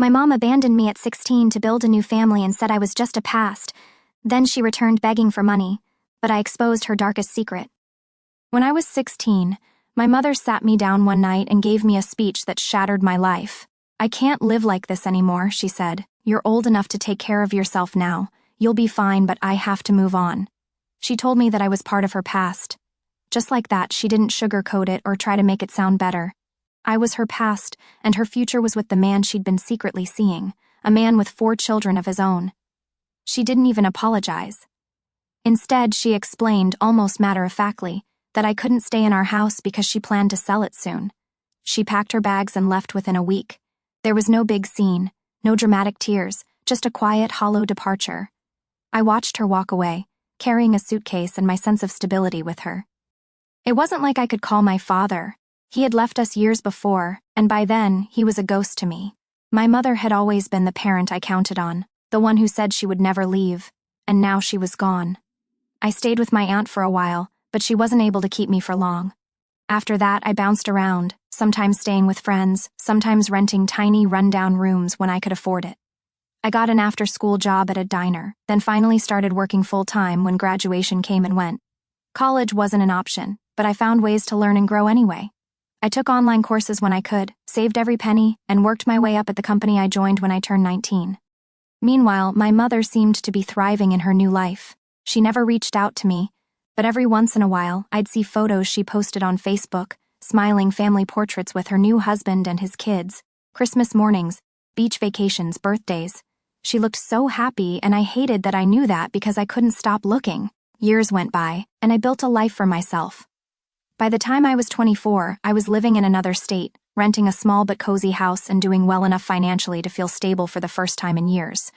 My mom abandoned me at 16 to build a new family and said I was just a past. Then she returned begging for money, but I exposed her darkest secret. When I was 16, my mother sat me down one night and gave me a speech that shattered my life. "I can't live like this anymore," she said. "You're old enough to take care of yourself now. You'll be fine, but I have to move on." She told me that I was part of her past. Just like that, she didn't sugarcoat it or try to make it sound better. I was her past, and her future was with the man she'd been secretly seeing, a man with 4 children of his own. She didn't even apologize. Instead, she explained, almost matter-of-factly, that I couldn't stay in our house because she planned to sell it soon. She packed her bags and left within a week. There was no big scene, no dramatic tears, just a quiet, hollow departure. I watched her walk away, carrying a suitcase and my sense of stability with her. It wasn't like I could call my father. He had left us years before, and by then, he was a ghost to me. My mother had always been the parent I counted on, the one who said she would never leave, and now she was gone. I stayed with my aunt for a while, but she wasn't able to keep me for long. After that, I bounced around, sometimes staying with friends, sometimes renting tiny, run-down rooms when I could afford it. I got an after-school job at a diner, then finally started working full-time when graduation came and went. College wasn't an option, but I found ways to learn and grow anyway. I took online courses when I could, saved every penny, and worked my way up at the company I joined when I turned 19. Meanwhile, my mother seemed to be thriving in her new life. She never reached out to me, but every once in a while, I'd see photos she posted on Facebook, smiling family portraits with her new husband and his kids, Christmas mornings, beach vacations, birthdays. She looked so happy, and I hated that I knew that because I couldn't stop looking. Years went by, and I built a life for myself. By the time I was 24, I was living in another state, renting a small but cozy house and doing well enough financially to feel stable for the first time in years.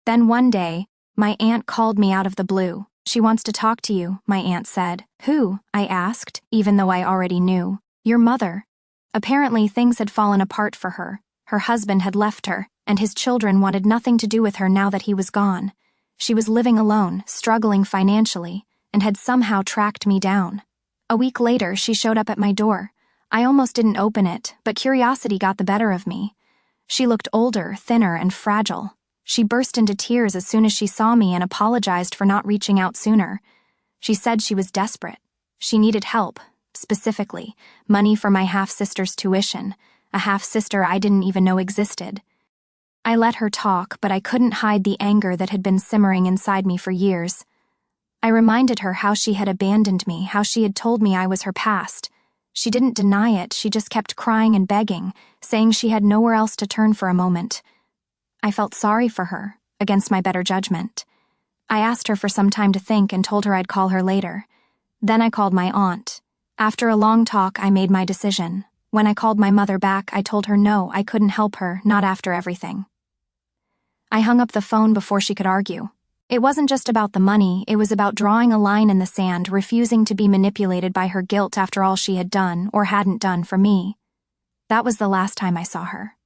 Then one day, my aunt called me out of the blue. "She wants to talk to you," my aunt said. "Who?" I asked, even though I already knew. "Your mother." Apparently, things had fallen apart for her. Her husband had left her, and his children wanted nothing to do with her now that he was gone. She was living alone, struggling financially, and had somehow tracked me down. A week later, she showed up at my door. I almost didn't open it, but curiosity got the better of me. She looked older, thinner, and fragile. She burst into tears as soon as she saw me and apologized for not reaching out sooner. She said she was desperate. She needed help, specifically, money for my half-sister's tuition, a half-sister I didn't even know existed. I let her talk, but I couldn't hide the anger that had been simmering inside me for years. I reminded her how she had abandoned me, how she had told me I was her past. She didn't deny it, she just kept crying and begging, saying she had nowhere else to turn for a moment. I felt sorry for her, against my better judgment. I asked her for some time to think and told her I'd call her later. Then I called my aunt. After a long talk, I made my decision. When I called my mother back, I told her no, I couldn't help her, not after everything. I hung up the phone before she could argue. It wasn't just about the money, it was about drawing a line in the sand, refusing to be manipulated by her guilt after all she had done, or hadn't done, for me. That was the last time I saw her.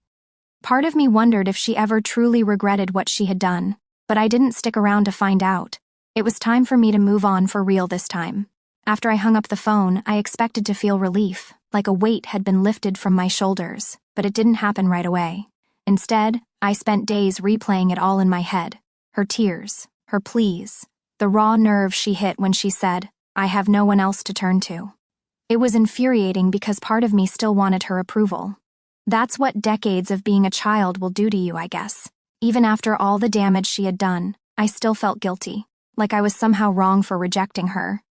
Part of me wondered if she ever truly regretted what she had done, but I didn't stick around to find out. It was time for me to move on for real this time. After I hung up the phone, I expected to feel relief, like a weight had been lifted from my shoulders, but it didn't happen right away. Instead, I spent days replaying it all in my head. Her tears, her pleas, the raw nerve she hit when she said, "I have no one else to turn to." It was infuriating because part of me still wanted her approval. That's what decades of being a child will do to you, I guess. Even after all the damage she had done, I still felt guilty, like I was somehow wrong for rejecting her.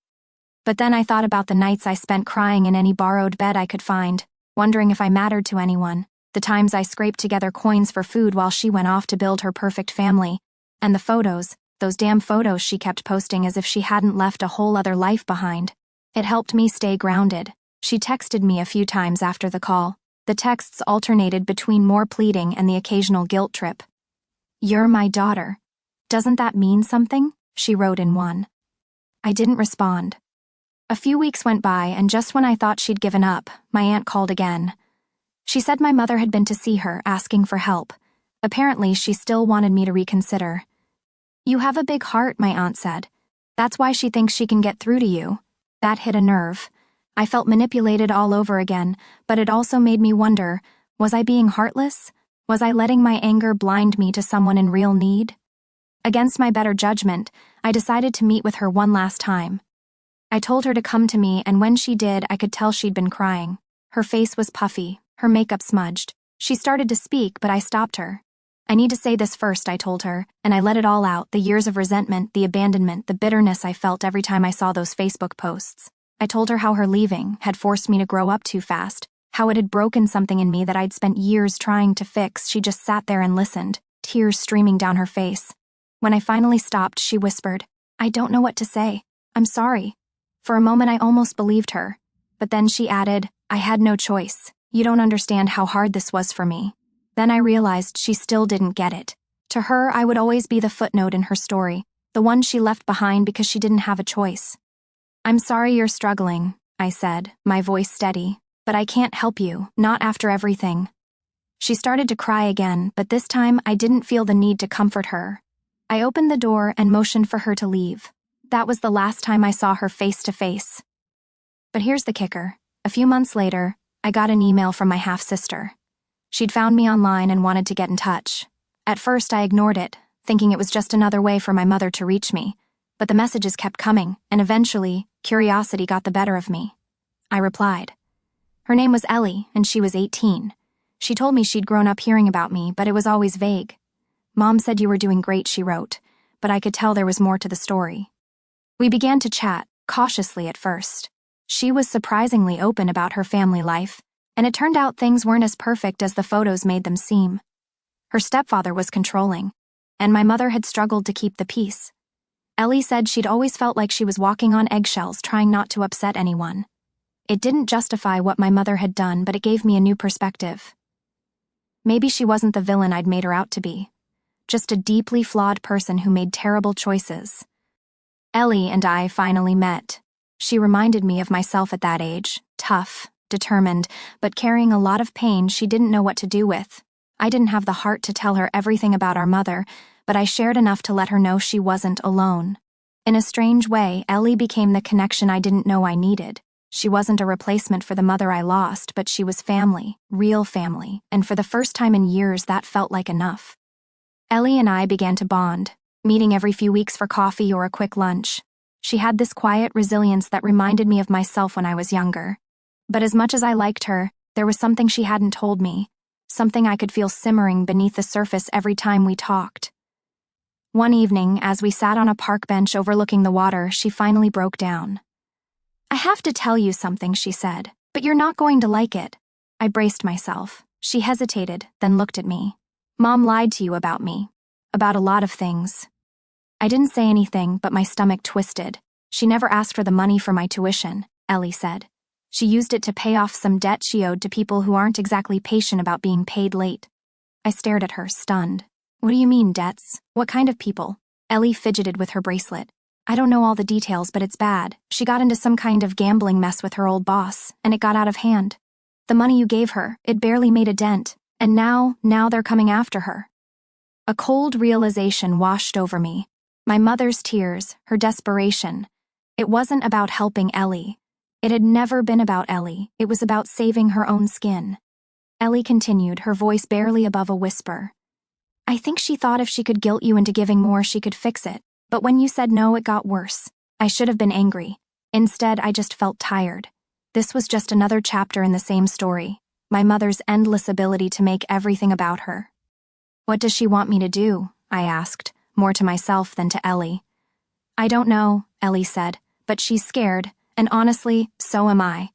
But then I thought about the nights I spent crying in any borrowed bed I could find, wondering if I mattered to anyone, the times I scraped together coins for food while she went off to build her perfect family, and the photos, those damn photos she kept posting as if she hadn't left a whole other life behind. It helped me stay grounded. She texted me a few times after the call. The texts alternated between more pleading and the occasional guilt trip. "You're my daughter. Doesn't that mean something?" she wrote in one. I didn't respond. A few weeks went by, and just when I thought she'd given up, my aunt called again. She said my mother had been to see her, asking for help. Apparently, she still wanted me to reconsider. "You have a big heart," my aunt said. "That's why she thinks she can get through to you." That hit a nerve. I felt manipulated all over again, but it also made me wonder, was I being heartless? Was I letting my anger blind me to someone in real need? Against my better judgment, I decided to meet with her one last time. I told her to come to me, and when she did, I could tell she'd been crying. Her face was puffy, her makeup smudged. She started to speak, but I stopped her. I need to say this first, I told her, and I let it all out, the years of resentment, the abandonment, the bitterness I felt every time I saw those Facebook posts. I told her how her leaving had forced me to grow up too fast, how it had broken something in me that I'd spent years trying to fix. She just sat there and listened, tears streaming down her face. When I finally stopped, she whispered, "I don't know what to say. I'm sorry." For a moment I almost believed her, but then she added, "I had no choice. You don't understand how hard this was for me." Then I realized she still didn't get it. To her, I would always be the footnote in her story, the one she left behind because she didn't have a choice. "I'm sorry you're struggling," I said, my voice steady, "but I can't help you, not after everything." She started to cry again, but this time I didn't feel the need to comfort her. I opened the door and motioned for her to leave. That was the last time I saw her face to face. But here's the kicker. A few months later, I got an email from my half-sister. She'd found me online and wanted to get in touch. At first, I ignored it, thinking it was just another way for my mother to reach me. But the messages kept coming, and eventually, curiosity got the better of me. I replied. Her name was Ellie, and she was 18. She told me she'd grown up hearing about me, but it was always vague. "Mom said you were doing great," she wrote, but I could tell there was more to the story. We began to chat, cautiously at first. She was surprisingly open about her family life, and it turned out things weren't as perfect as the photos made them seem. Her stepfather was controlling, and my mother had struggled to keep the peace. Ellie said she'd always felt like she was walking on eggshells, trying not to upset anyone. It didn't justify what my mother had done, but it gave me a new perspective. Maybe she wasn't the villain I'd made her out to be, just a deeply flawed person who made terrible choices. Ellie and I finally met. She reminded me of myself at that age, tough, determined, but carrying a lot of pain she didn't know what to do with. I didn't have the heart to tell her everything about our mother, but I shared enough to let her know she wasn't alone. In a strange way, Ellie became the connection I didn't know I needed. She wasn't a replacement for the mother I lost, but she was family, real family, and for the first time in years that felt like enough. Ellie and I began to bond, meeting every few weeks for coffee or a quick lunch. She had this quiet resilience that reminded me of myself when I was younger. But as much as I liked her, there was something she hadn't told me, something I could feel simmering beneath the surface every time we talked. One evening, as we sat on a park bench overlooking the water, she finally broke down. "I have to tell you something," she said, "but you're not going to like it." I braced myself. She hesitated, then looked at me. "Mom lied to you about me. About a lot of things." I didn't say anything, but my stomach twisted. "She never asked for the money for my tuition," Ellie said. "She used it to pay off some debt she owed to people who aren't exactly patient about being paid late." I stared at her, stunned. "What do you mean, debts? What kind of people?" Ellie fidgeted with her bracelet. "I don't know all the details, but it's bad. She got into some kind of gambling mess with her old boss, and it got out of hand. The money you gave her, it barely made a dent, and now they're coming after her." A cold realization washed over me. My mother's tears, her desperation. It wasn't about helping Ellie. It had never been about Ellie. It was about saving her own skin. Ellie continued, her voice barely above a whisper. "I think she thought if she could guilt you into giving more, she could fix it. But when you said no, it got worse. I should have been angry. Instead, I just felt tired. This was just another chapter in the same story. My mother's endless ability to make everything about her." "What does she want me to do?" I asked, more to myself than to Ellie. "I don't know," Ellie said, "but she's scared, and honestly, so am I."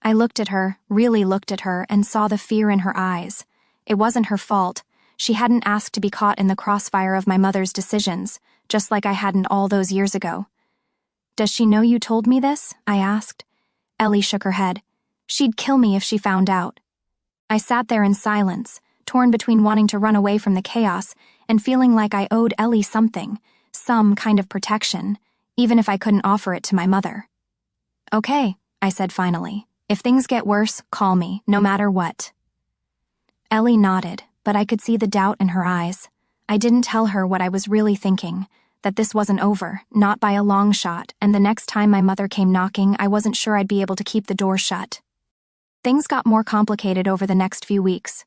I looked at her, really looked at her, and saw the fear in her eyes. It wasn't her fault. She hadn't asked to be caught in the crossfire of my mother's decisions, just like I hadn't all those years ago. "Does she know you told me this?" I asked. Ellie shook her head. "She'd kill me if she found out." I sat there in silence, torn between wanting to run away from the chaos and feeling like I owed Ellie something, some kind of protection, even if I couldn't offer it to my mother. "Okay," I said finally. "If things get worse, call me, no matter what." Ellie nodded, but I could see the doubt in her eyes. I didn't tell her what I was really thinking, that this wasn't over, not by a long shot, and the next time my mother came knocking, I wasn't sure I'd be able to keep the door shut. Things got more complicated over the next few weeks.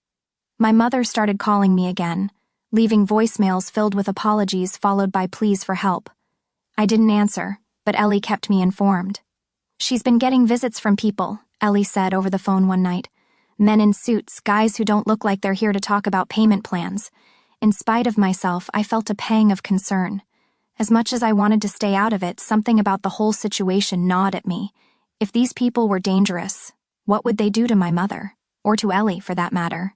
My mother started calling me again, leaving voicemails filled with apologies followed by pleas for help. I didn't answer, but Ellie kept me informed. "She's been getting visits from people," Ellie said over the phone one night. "Men in suits, guys who don't look like they're here to talk about payment plans." In spite of myself, I felt a pang of concern. As much as I wanted to stay out of it, something about the whole situation gnawed at me. If these people were dangerous, what would they do to my mother? Or to Ellie, for that matter?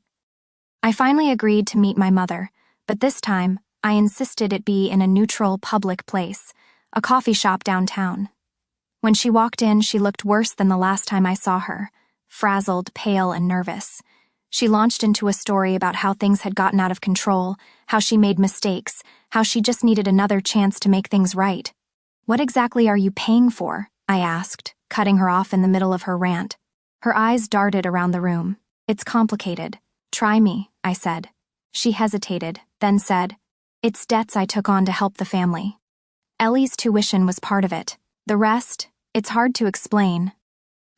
I finally agreed to meet my mother, but this time, I insisted it be in a neutral, public place, a coffee shop downtown. When she walked in, she looked worse than the last time I saw her, frazzled, pale, and nervous. She launched into a story about how things had gotten out of control, how she made mistakes, how she just needed another chance to make things right. "What exactly are you paying for?" I asked, cutting her off in the middle of her rant. Her eyes darted around the room. "It's complicated. Try me," I said. She hesitated, then said, "It's debts I took on to help the family. Ellie's tuition was part of it. The rest, it's hard to explain."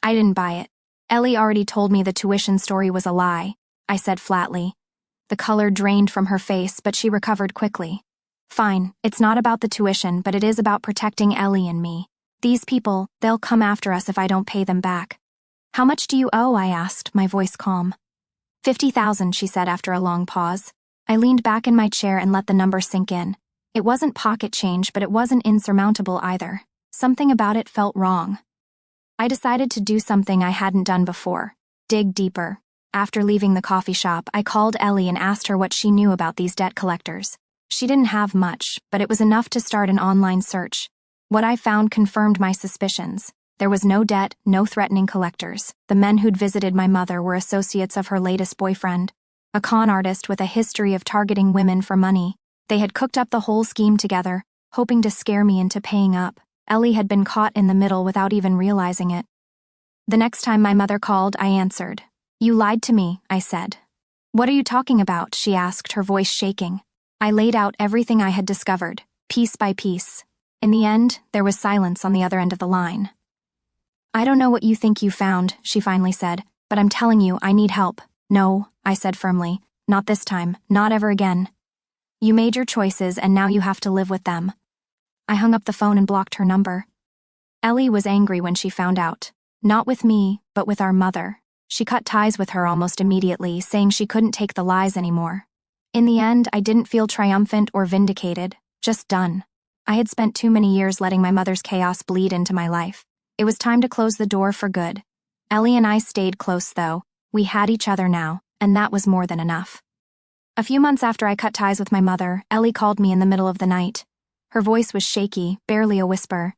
I didn't buy it. "Ellie already told me the tuition story was a lie," I said flatly. The color drained from her face, but she recovered quickly. "Fine, it's not about the tuition, but it is about protecting Ellie and me. These people, they'll come after us if I don't pay them back." "How much do you owe?" I asked, my voice calm. 50,000, she said after a long pause. I leaned back in my chair and let the number sink in. It wasn't pocket change, but it wasn't insurmountable either. Something about it felt wrong. I decided to do something I hadn't done before, dig deeper. After leaving the coffee shop, I called Ellie and asked her what she knew about these debt collectors. She didn't have much, but it was enough to start an online search. What I found confirmed my suspicions. There was no debt, no threatening collectors. The men who'd visited my mother were associates of her latest boyfriend, a con artist with a history of targeting women for money. They had cooked up the whole scheme together, hoping to scare me into paying up. Ellie had been caught in the middle without even realizing it. The next time my mother called, I answered. "You lied to me," I said. "What are you talking about?" she asked, her voice shaking. I laid out everything I had discovered, piece by piece. In the end, there was silence on the other end of the line. "I don't know what you think you found," she finally said, "but I'm telling you, I need help." "No," I said firmly. "Not this time, not ever again. You made your choices and now you have to live with them." I hung up the phone and blocked her number. Ellie was angry when she found out. Not with me, but with our mother. She cut ties with her almost immediately, saying she couldn't take the lies anymore. In the end, I didn't feel triumphant or vindicated, just done. I had spent too many years letting my mother's chaos bleed into my life. It was time to close the door for good. Ellie and I stayed close, though. We had each other now, and that was more than enough. A few months after I cut ties with my mother, Ellie called me in the middle of the night. Her voice was shaky, barely a whisper.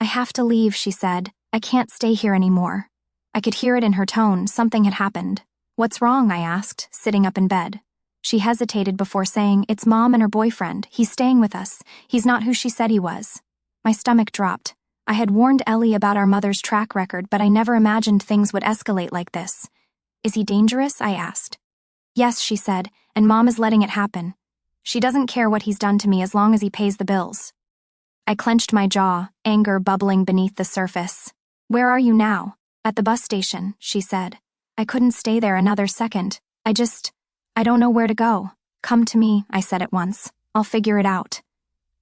"I have to leave," she said. "I can't stay here anymore." I could hear it in her tone. Something had happened. "What's wrong?" I asked, sitting up in bed. She hesitated before saying, "It's Mom and her boyfriend. He's staying with us. He's not who she said he was." My stomach dropped. I had warned Ellie about our mother's track record, but I never imagined things would escalate like this. "Is he dangerous?" I asked. "Yes," she said, "and Mom is letting it happen. She doesn't care what he's done to me as long as he pays the bills." I clenched my jaw, anger bubbling beneath the surface. "Where are you now?" "At the bus station," she said. "I couldn't stay there another second. I don't know where to go." "Come to me," I said at once. "I'll figure it out."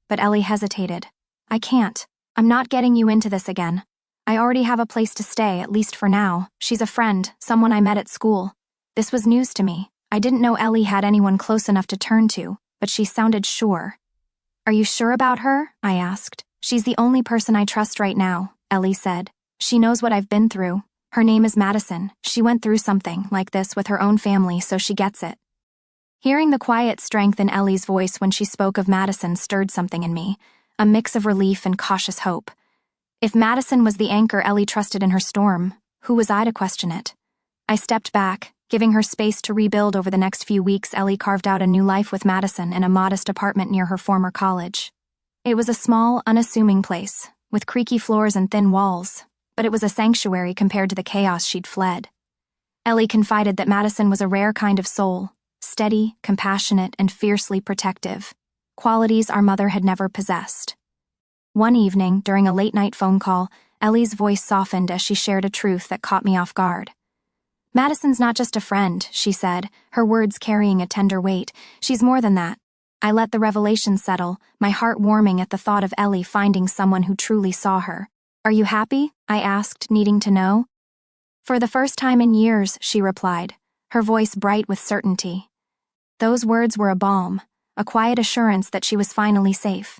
But Ellie hesitated. "I can't. I'm not getting you into this again. I already have a place to stay, at least for now. She's a friend, someone I met at school." This was news to me. I didn't know Ellie had anyone close enough to turn to, but she sounded sure. "Are you sure about her?" I asked. "She's the only person I trust right now," Ellie said. "She knows what I've been through. Her name is Madison. She went through something like this with her own family, so she gets it." Hearing the quiet strength in Ellie's voice when she spoke of Madison stirred something in me, a mix of relief and cautious hope. If Madison was the anchor Ellie trusted in her storm, who was I to question it? I stepped back, giving her space to rebuild. Over the next few weeks. Ellie carved out a new life with Madison in a modest apartment near her former college. It was a small, unassuming place, with creaky floors and thin walls, but it was a sanctuary compared to the chaos she'd fled. Ellie confided that Madison was a rare kind of soul, steady, compassionate, and fiercely protective, qualities our mother had never possessed. One evening, during a late-night phone call, Ellie's voice softened as she shared a truth that caught me off guard. "Madison's not just a friend," she said, her words carrying a tender weight. "She's more than that." I let the revelation settle, my heart warming at the thought of Ellie finding someone who truly saw her. "Are you happy?" I asked, needing to know. "For the first time in years," she replied, her voice bright with certainty. Those words were a balm, a quiet assurance that she was finally safe.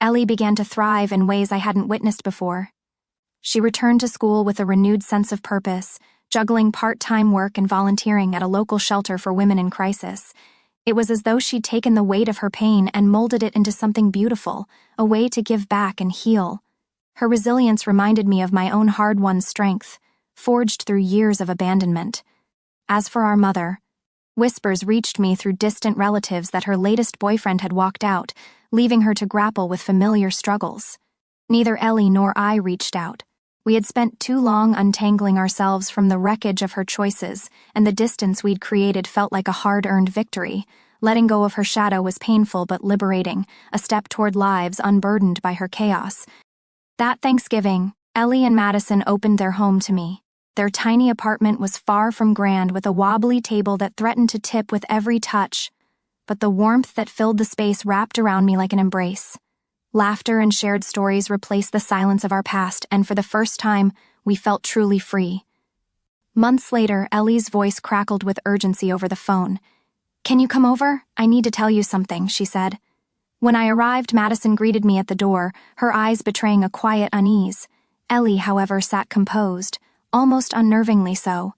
Ellie began to thrive in ways I hadn't witnessed before. She returned to school with a renewed sense of purpose, juggling part-time work and volunteering at a local shelter for women in crisis. It was as though she'd taken the weight of her pain and molded it into something beautiful, a way to give back and heal. Her resilience reminded me of my own hard-won strength, forged through years of abandonment. As for our mother, whispers reached me through distant relatives that her latest boyfriend had walked out, leaving her to grapple with familiar struggles. Neither Ellie nor I reached out. We had spent too long untangling ourselves from the wreckage of her choices, and the distance we'd created felt like a hard-earned victory. Letting go of her shadow was painful but liberating, a step toward lives unburdened by her chaos. That Thanksgiving, Ellie and Madison opened their home to me. Their tiny apartment was far from grand, with a wobbly table that threatened to tip with every touch, but the warmth that filled the space wrapped around me like an embrace. Laughter and shared stories replaced the silence of our past, and for the first time, we felt truly free. Months later, Ellie's voice crackled with urgency over the phone. "Can you come over? I need to tell you something," she said. When I arrived, Madison greeted me at the door, her eyes betraying a quiet unease. Ellie, however, sat composed, almost unnervingly so.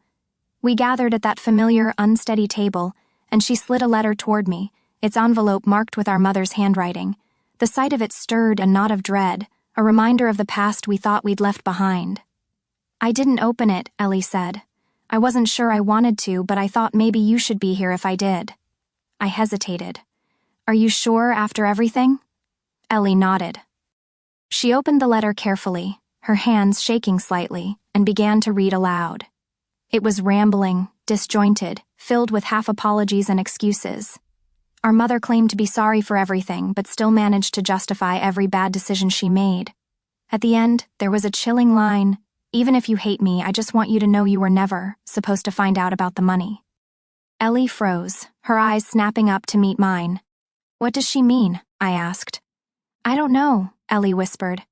We gathered at that familiar, unsteady table, and she slid a letter toward me, its envelope marked with our mother's handwriting. The sight of it stirred a knot of dread, a reminder of the past we thought we'd left behind. "I didn't open it," Ellie said. "I wasn't sure I wanted to, but I thought maybe you should be here if I did." I hesitated. "Are you sure after everything?" Ellie nodded. She opened the letter carefully, her hands shaking slightly, and began to read aloud. It was rambling, disjointed, filled with half-apologies and excuses. Our mother claimed to be sorry for everything, but still managed to justify every bad decision she made. At the end, there was a chilling line, "Even if you hate me, I just want you to know you were never supposed to find out about the money." Ellie froze, her eyes snapping up to meet mine. "What does she mean?" I asked. "I don't know," Ellie whispered.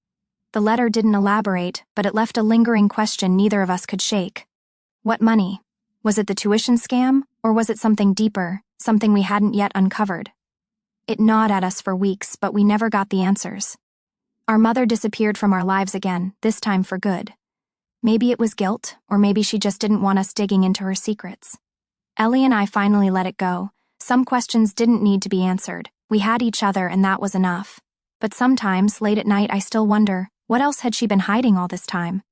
The letter didn't elaborate, but it left a lingering question neither of us could shake. What money? Was it the tuition scam, or was it something deeper, something we hadn't yet uncovered? It gnawed at us for weeks, but we never got the answers. Our mother disappeared from our lives again, this time for good. Maybe it was guilt, or maybe she just didn't want us digging into her secrets. Ellie and I finally let it go. Some questions didn't need to be answered. We had each other, and that was enough. But sometimes, late at night, I still wonder, what else had she been hiding all this time?